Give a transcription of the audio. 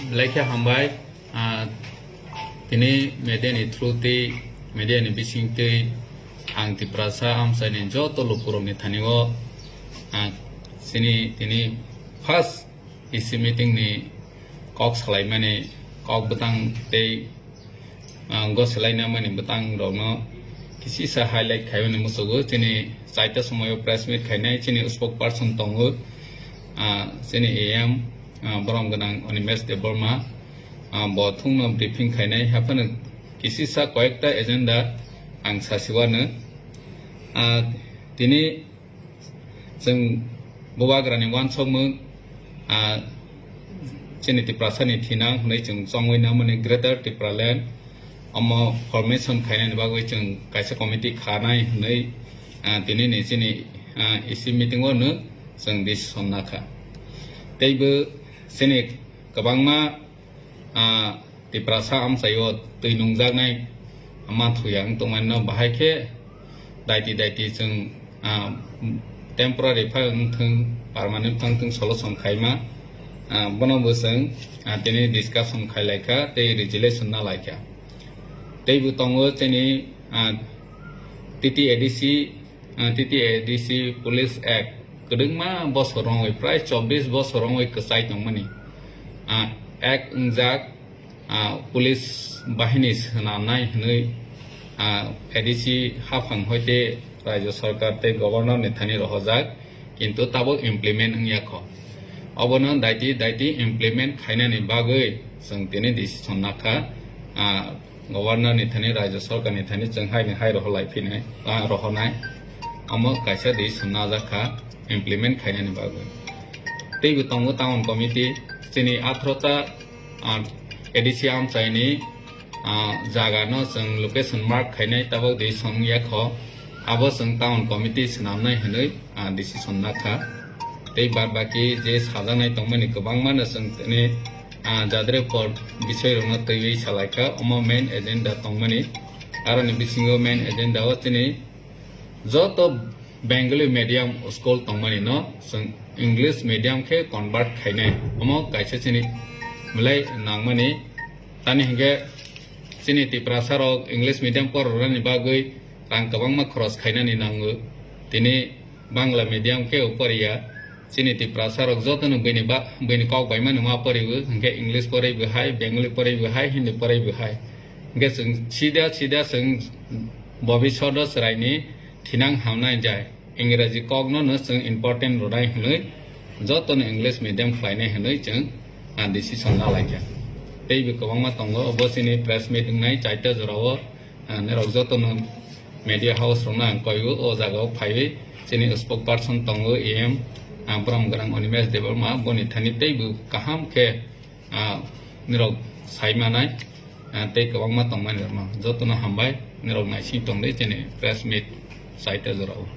Like hambai ini media ni through ti media ni bising ti ang ti prasa am sa ni jo to lupurong ni thanigo sini ini first isi meeting ni kok salai mane kok betang te go salai na mane betang rono kisi sa highlight khayo ni musogo sini saita sumoyo press meet khainai sini spokesperson tongo sini am borong ganang Onimes de Burma bothung no briefing khainai hapan kisi sa koyekta agenda ang sasiwana tini sing bowagrani wan somung sini ti prasani thinang nei chung songwei na mane greater tipraland amo formation khainai bagoi chung kaisa committee khanai nei tini ni sini isi meeting ono sing dis somnakha teibu sini kabangma di prasa am sayo tuinung jangai ama thuyang tongman bahai ke daiti sing temporary phang thung permanent phang thung solution khaima bono busang tini discussion khailaika te resolution na laika teibu tongo tini TTADC Police Act kedengma bos orang wei price 24 bos orang wei kesai tong mani act unjak police bahinis nanai hnei ADC hafang hoite rajya sarkar te governor nethani rohajak kintu tabo implement ngya kho obono daiti implement khainani bagoi sing tini decision nakha governor nethani rajya sarkar nethani changhai ni hai rohlai phinai rohonai amo kaisa decision najakha implement khainani bagoi teibu tongo town committee sini athrota ADC am chaini jaga no sing location mark khainai tabok decision yakho abo sing town committee snamnai hanoi decision nakha tei barbaki je sajanai tongmani kobangma na sing tini jadre por bishoy rongna teiwi salaika omo main agenda tongmani aro ni bisingo main agenda o tini joto Bengali medium school tongmani no sing English medium ke convert khainai omo kaisa sini mulai nangmani tani hinge sini ti prasaro English medium por rani bagoi rang kabangma cross khainani nangu tini Bangla medium ke upariya sini ti prasaro jotonu bini kok baimanu ma paribu hinge English paribu hai Bengali paribu hai Hindi paribu hai hinge sing sida sing bobishodo sraini thinang hamnai jai इंग्रजी कॉग्नो न संग important रोडाई Hanoi जतो न English medium फ्लाइने Hanoi चंग decision ना लाइया तेई बे कबांगमा तंगो अबसिनी press meeting नाइ चाइटा जरावो ने रग जतो न मीडिया हाउस रोना कयगो ओ जागाव फाइबे सिनी स्पोक पर्सन तंगो एम ब्रह्म गरंग अनिमेश देबरमा बनि थानि तेइबु काहाम के निरग साइमानाय तेई कबांगमा तंगमा निरमा जतो न हामबाय निरग नाइसि तंगले जेने प्रेस मीट चाइटा जरावो